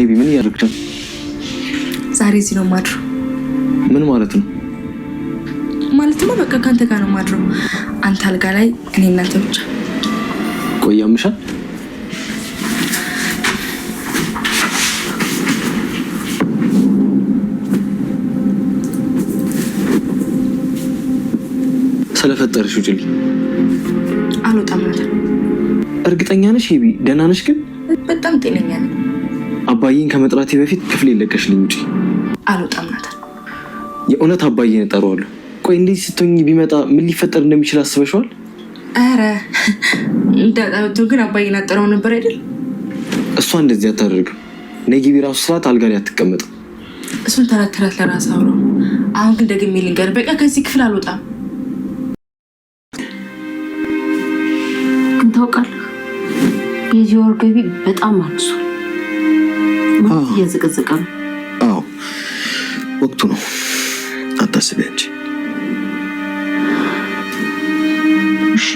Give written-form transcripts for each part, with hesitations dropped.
ኤቢ ምን እያደረግሽ ነው? ዛሬ እዚህ ነው ማድረው። ምን ማለት ነው? ማለትማ በቃ ካንተ ጋር ነው ማድረው። አንተ አልጋ ላይ እኔ እናንተ ብቻ። ቆይ ያምሻል? ስለፈጠርሽ ውጭልኝ። አልወጣም ማለት። እርግጠኛ ነሽ ኤቢ? ደህና ነሽ ግን? በጣም ጤነኛ ነኝ። አባዬን ከመጥራቴ በፊት ክፍሌ ለቀሽልኝ ውጪ። አልወጣም ማለት። የእውነት አባዬን እጠራዋለሁ። ቆይ እንደዚህ ስትሆኚ ቢመጣ ምን ሊፈጠር እንደሚችል አስበሽዋል? አረ እንዳጣውቶ ግን አባዬን አጠራው ነበር አይደል? እሷ እንደዚህ አታደርግም። ነይ ግቢ ራሱ ስላት አልጋ ላይ አትቀመጥም። እሱን ተረት ተረት ለራስ አውሮ። አሁን ግን ደግሜ ልንገር፣ በቃ ከዚህ ክፍል አልወጣም። ግን ታውቃለህ የዚህ ወር ገቢ በጣም አንሷል። እየዘቀዘቀ ነው። አዎ ወቅቱ ነው። አታስቢ እንጂ። እሺ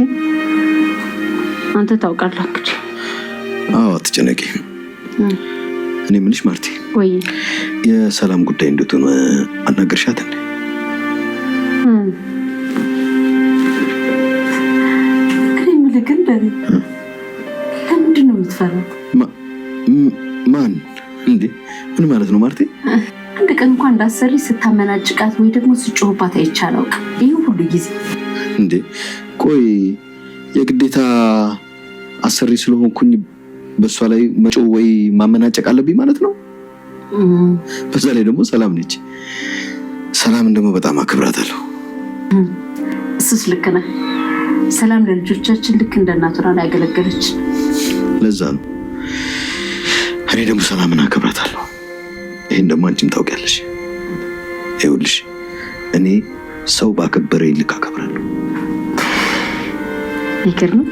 አንተ ታውቃለህ እንግዲህ። አዎ አትጨነቂ። እኔ ምንሽ ማርቲ፣ ወይ የሰላም ጉዳይ እንድትሆን አናገርሻት እንዴ? እኔ የምልህ ግን ለምንድን ነው የምትፈራት? ማን እንዴ? ምን ማለት ነው ማርቲ? አንድ ቀን እንኳን እንዳሰሪ ስታመናጭቃት ወይ ደግሞ ስጮህባት አይቻለው። ይሄ ሁሉ ጊዜ እንዴ? ቆይ የግዴታ አሰሪ ስለሆንኩኝ በሷ ላይ መጮህ ወይ ማመናጨቅ አለብኝ ማለት ነው? በዛ ላይ ደግሞ ሰላም ነች። ሰላምን ደግሞ በጣም አክብራታለሁ። እሱስ ልክ ነህ። ሰላም ለልጆቻችን ልክ እንደ እናቷ ነው ያገለገለች። ለዛ ነው እኔ ደግሞ ሰላምን አከብራታለሁ። ይሄን ደግሞ አንቺም ታውቂያለሽ። ይኸውልሽ እኔ ሰው ባከበረኝ ልክ አከብራለሁ። ይገርም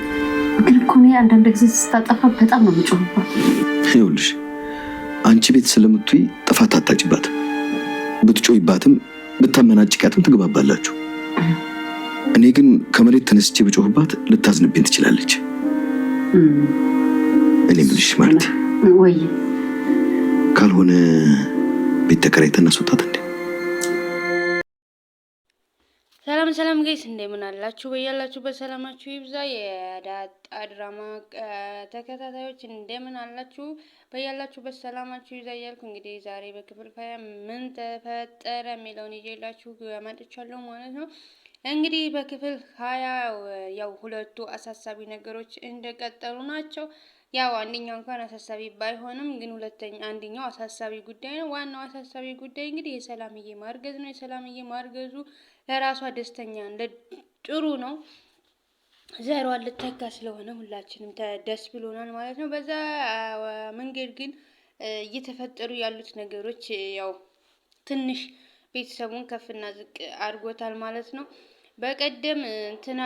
ግን እኮ እኔ አንዳንድ ጊዜ ስታጠፋ በጣም ነው የምጮህባት። ይኸውልሽ አንቺ ቤት ስለምትይ ጥፋት አታጭባት። ብትጮይባትም ብታመናጭቃትም ትግባባላችሁ። እኔ ግን ከመሬት ተነስቼ ብጮህባት ልታዝንብኝ ትችላለች። እኔ ምንሽ ማርቲ፣ ወይ ካልሆነ ቤት ተከራይተን እናስወጣት እንዴ? ሰላም ጋይስ እንደምን አላችሁ? በያላችሁበት ሰላማችሁ ይብዛ። የዳጣ ድራማ ተከታታዮች እንደምን አላችሁ? በያላችሁበት ሰላማችሁ ይብዛ እያልኩ እንግዲህ ዛሬ በክፍል 20 ምን ተፈጠረ የሚለውን ይዤላችሁ መጥቻለሁ ማለት ነው። እንግዲህ በክፍል 20 ያው ሁለቱ አሳሳቢ ነገሮች እንደቀጠሉ ናቸው። ያው አንደኛው እንኳን አሳሳቢ ባይሆንም ግን አንደኛው አሳሳቢ ጉዳይ ነው። ዋናው አሳሳቢ ጉዳይ እንግዲህ የሰላምዬ ማርገዝ ነው። የሰላምዬ ማርገዙ ለራሷ ደስተኛ ጥሩ ነው። ዘሯን ልተካ ስለሆነ ሁላችንም ደስ ብሎናል ማለት ነው። በዛ መንገድ ግን እየተፈጠሩ ያሉት ነገሮች ያው ትንሽ ቤተሰቡን ከፍና ዝቅ አድርጎታል ማለት ነው። በቀደም እንትና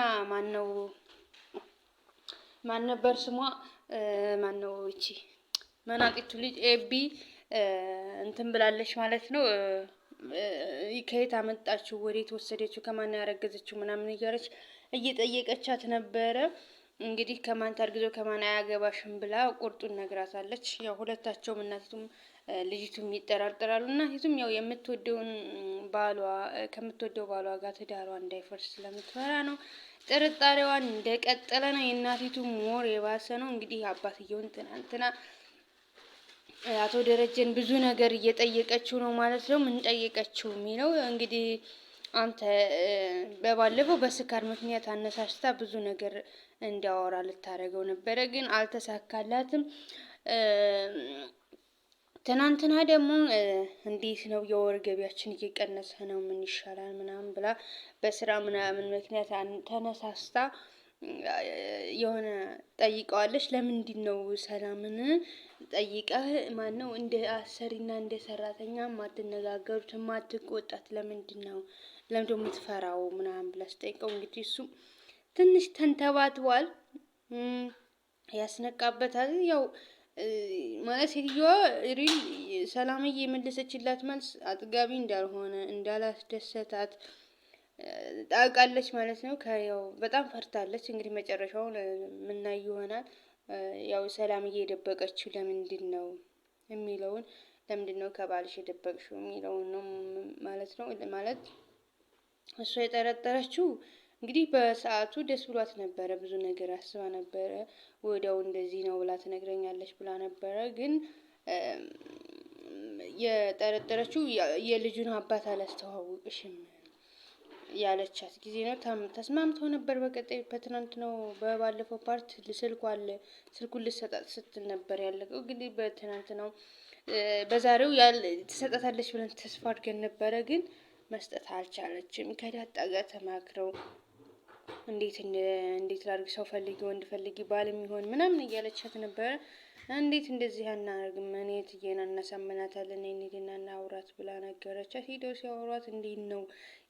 ማን ነበር ስሟ? ማነው እቺ መናጢቱ ልጅ ኤቢ እንትን ብላለች ማለት ነው። ከየት አመጣችው? ወዴት ወሰደችው? ከማን ያረገዘችው? ምናምን እያለች እየጠየቀቻት ነበረ። እንግዲህ ከማን ታርግዘው ከማን አያገባሽም ብላ ቁርጡን ነግራታለች። ያው ሁለታቸውም እናቲቱም ልጅቱም ይጠራጠራሉ። እናቲቱም ያው ከምትወደው ባሏ ጋር ትዳሯ እንዳይፈርስ ስለምትፈራ ነው። ጥርጣሬዋን እንደቀጠለ ነው። የእናቲቱ ሞር የባሰ ነው። እንግዲህ አባትየውን ትናንትና አቶ ደረጀን ብዙ ነገር እየጠየቀችው ነው ማለት ነው። ምን ጠየቀችው የሚለው እንግዲህ አንተ በባለፈው በስካር ምክንያት አነሳስታ ብዙ ነገር እንዲያወራ ልታደርገው ነበረ፣ ግን አልተሳካላትም። ትናንትና ደግሞ እንዴት ነው የወር ገቢያችን እየቀነሰ ነው፣ ምን ይሻላል ምናምን ብላ በስራ ምናምን ምክንያት ተነሳስታ የሆነ ጠይቀዋለች። ለምንድን ነው ሰላምን ጠይቀህ ማነው እንደ አሰሪና እንደ ሰራተኛ ማትነጋገሩት ማትቆጣት? ለምንድን ነው የምትፈራው ምናምን ብላ ስጠይቀው እንግዲህ እሱም ትንሽ ተንተባትቧል። ያስነቃበታል። ያው ማለት ሴትዮዋ ሪል ሰላምዬ የመለሰችላት መልስ አጥጋቢ እንዳልሆነ እንዳላስደሰታት ታውቃለች ማለት ነው። ያው በጣም ፈርታለች። እንግዲህ መጨረሻውን ምናይ ይሆናል። ያው ሰላምዬ የደበቀችው ለምንድን ነው የሚለውን ለምንድነው ከባልሽ የደበቅሽው የሚለውን ነው ማለት ነው። ማለት እሷ የጠረጠረችው እንግዲህ በሰዓቱ ደስ ብሏት ነበረ፣ ብዙ ነገር አስባ ነበረ። ወዲያው እንደዚህ ነው ብላ ትነግረኛለች ብላ ነበረ። ግን የጠረጠረችው የልጁን አባት አላስተዋውቅሽም ያለቻት ጊዜ ነው። ተስማምተው ነበር። በቀጣይ በትናንት ነው በባለፈው ፓርት ስልኩን ልሰጣት ስትል ነበር ያለቀው። እንግዲህ በትናንት ነው። በዛሬው ትሰጣታለች ብለን ተስፋ አድርገን ነበረ፣ ግን መስጠት አልቻለችም። ከዳጣ ጋር ተማክረው እንዴት ላድርግ፣ ሰው ፈልጊ፣ ወንድ ፈልጊ፣ ባል የሚሆን ምናምን እያለቻት ነበረ። እንዴት እንደዚህ አናደርግም፣ እኔ እትዬን እናሳምናታለን፣ እንሂድና እናውራት ብላ ነገረቻት። ሂደው ሲያወሯት እንዴት ነው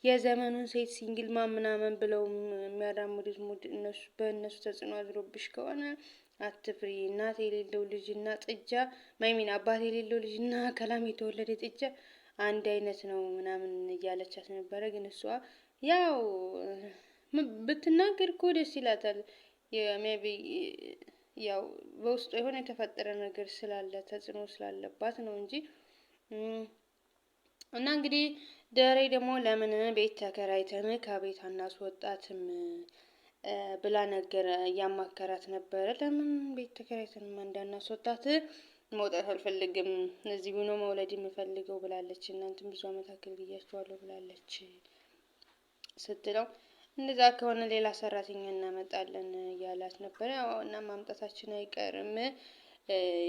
የዘመኑን ሴት ሲንግል ምናምን ብለው የሚያራምዱት ሙድ በእነሱ ተጽዕኖ አድሮብሽ ከሆነ አትፍሪ፣ እናት የሌለው ልጅና ጥጃ ማይሚን አባት የሌለው ልጅና ከላም የተወለደ ጥጃ አንድ አይነት ነው ምናምን እያለቻት ነበረ። ግን እሷ ያው ብትናገር እኮ ደስ ይላታል። ሜቢ ያው በውስጡ የሆነ የተፈጠረ ነገር ስላለ ተጽዕኖ ስላለባት ነው እንጂ እና እንግዲህ ደሬ ደግሞ ለምን ቤት ተከራይተን ከቤት አናስወጣትም ብላ ነገር እያማከራት ነበረ። ለምን ቤት ተከራይተን እንዳናስወጣት መውጣት አልፈልግም፣ እዚሁ ነው መውለድ የምፈልገው ብላለች። እናንተም ብዙ አመት አክል ብያችኋለሁ ብላለች ስትለው እንደዛ ከሆነ ሌላ ሰራተኛ እናመጣለን እያላት ነበረ። እና ማምጣታችን አይቀርም፣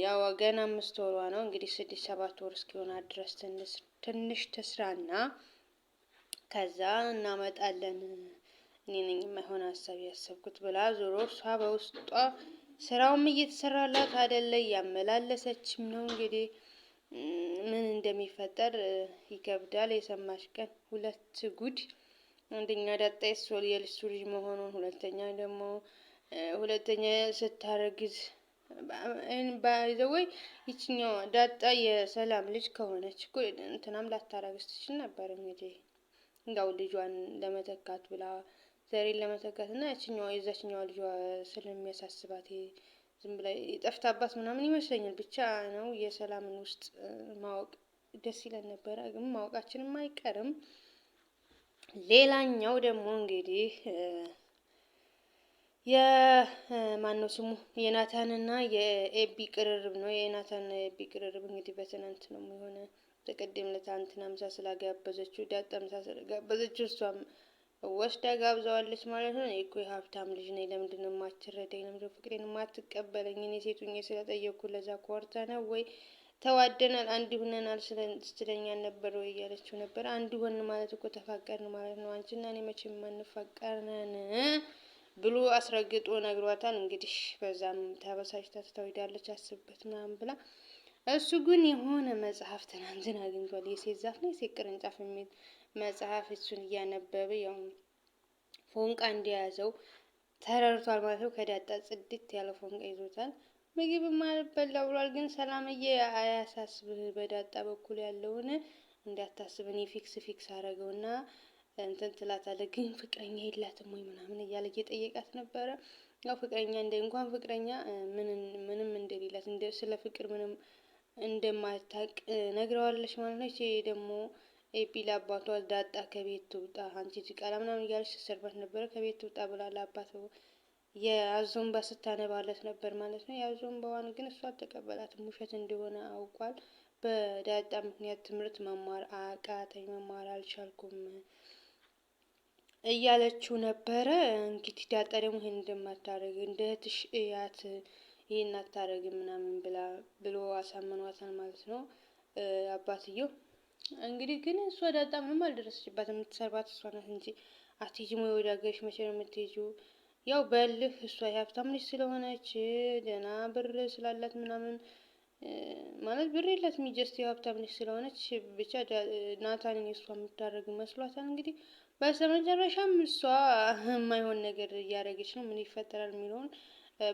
ያው ገና 5 ወሯ ነው እንግዲህ 6-7 ወር እስኪሆናት ድረስ ትንሽ ትስራና ከዛ እናመጣለን፣ እኔ ነኝ የማይሆን ሀሳብ ያሰብኩት ብላ ዞሮ እሷ በውስጧ ስራውም እየተሰራላት አይደለ፣ እያመላለሰችም ነው። እንግዲህ ምን እንደሚፈጠር ይከብዳል። የሰማሽ ቀን 2 ጉድ፣ አንደኛ ዳጣ የልሱ ልጅ መሆኑን፣ ሁለተኛ ስታረግዝ ባይዘወይ ይችኛው ዳጣ የሰላም ልጅ ከሆነች እኮ እንትናም ላታረግዝ ትችል ነበር። እንግዲህ እንዳው ልጇን ለመተካት ብላ ዘሬን ለመተካት እና የዛችኛዋ ልጇ ስለሚያሳስባት ዝም ብላ የጠፍታባት ምናምን ይመስለኛል። ብቻ ነው የሰላምን ውስጥ ማወቅ ደስ ይለን ነበረ፣ ግን ማወቃችንም አይቀርም። ሌላኛው ደግሞ እንግዲህ የማነው ስሙ የናታንና የኤቢ ቅርርብ ነው። የናታንና የኤቢ ቅርርብ እንግዲህ በትናንት ነው የሆነ ተቀደም ለታንትና ምሳ ስላጋበዘችው ዳጣ ምሳ ስላጋበዘችው እሷም ወስዳ ጋብዘዋለች ማለት ነው። እኔ እኮ የሀብታም ልጅ ነኝ፣ ለምንድን ነው የማትረዳኝ? ለምንድን ነው ፍቅሬን የማትቀበለኝ? እኔ ሴቱኝ ስለጠየቅኩ ለዛ ኮርታ ነው ወይ ተዋደናል፣ አንድ ሆነናል ስትለኛል ነበር ወይ እያለችው ነበር። አንድ ሆን ማለት እኮ ተፋቀርን ማለት ነው። አንቺና እኔ መቼም ማንፋቀርነን ብሎ አስረግጦ ነግሯታል። እንግዲህ በዛም ተበሳጭታ ትተውዳለች፣ አስብበት ምናምን ብላ። እሱ ግን የሆነ መጽሐፍ ትናንትን አግኝቷል። የሴት ዛፍ ነው የሴት ቅርንጫፍ የሚል መጽሐፍ፣ እሱን እያነበበ ያው ፎንቃ እንደያዘው ተረድቷል ማለት ነው። ከዳጣ ጽድት ያለ ፎንቃ ይዞታል። ምግብም አልበላ ብሏል። ግን ሰላምዬ አያሳስብህ፣ በዳጣ በኩል ያለውን እንዳታስብ፣ እኔ ፊክስ አረገውና እንትን ትላታለህ። ግን ፍቅረኛ የላትም ወይ ምናምን እያለ እየጠየቃት ነበረ። ያው ፍቅረኛ እንኳን ፍቅረኛ ምንም እንደሌላት ስለ ፍቅር ምንም እንደማታውቅ ነግረዋለች ማለት ነው። ይሄ ደግሞ ኤቢ ለአባቷ ዳጣ ከቤት ትውጣ፣ አንቺ ቃላ ምናምን እያለች ስትሰርባት ነበረ። ከቤት ትውጣ ብላ ለአባቷ የአዞንባ ስታነባለት ነበር ማለት ነው። የአዞንባዋን ግን እሷ አልተቀበላትም፣ ውሸት እንደሆነ አውቋል። በዳጣ ምክንያት ትምህርት መማር አቃተኝ፣ መማር አልቻልኩም እያለችው ነበረ። እንግዲህ ዳጣ ደግሞ ይሄን እንደማታረግ እንደ እህትሽ እያት፣ ይሄን አታረግ ምናምን ብሎ አሳምኗታል ማለት ነው አባትየው። እንግዲህ ግን እሷ ዳጣ ምንም አልደረሰችባት፣ የምትሰርባት እሷ ናት እንጂ አትሄጂም ወይ ወደ ሀገርሽ፣ መቼ ነው የምትሄጂው? ያው በልህ እሷ የሀብታም ልጅ ስለሆነች ደህና ብር ስላላት ምናምን ማለት ብር የላት ሚጀስት የሀብታም ልጅ ስለሆነች ብቻ ናታንን የእሷ የምታደርግ መስሏታል። እንግዲህ በስተመጨረሻም እሷ የማይሆን ነገር እያደረገች ነው። ምን ይፈጠራል የሚለውን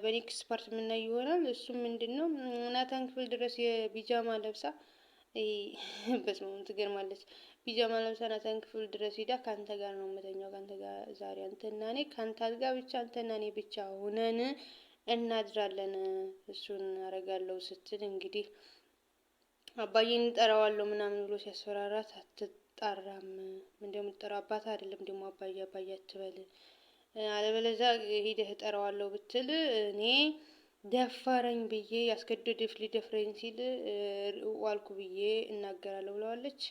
በኔክስት ፓርት የምናይ ይሆናል። እሱም ምንድን ነው ናታን ክፍል ድረስ የቢጃማ ለብሳ በስመአብ ትገርማለች። ቢጃማ ለብሳ ናታን ክፍል ድረስ ሂዳ ከአንተ ጋር ነው የምተኛው፣ ከአንተ ጋር ዛሬ አንተና እኔ ከአንተ ጋር ብቻ አንተና እኔ ብቻ ሆነን እናድራለን፣ እሱን አረጋለሁ ስትል እንግዲህ አባዬን እጠራዋለሁ ምናምን ብሎ ሲያስፈራራት አትጣራም። እንደምትጠራው አባት አይደለም ደግሞ አባዬ አትበል፣ አለበለዚያ ሂደህ እጠራዋለሁ ብትል እኔ ደፈረኝ ብዬ ያስገድድፍ ሊደፍረኝ ሲል ዋልኩ ብዬ እናገራለሁ ብለዋለች።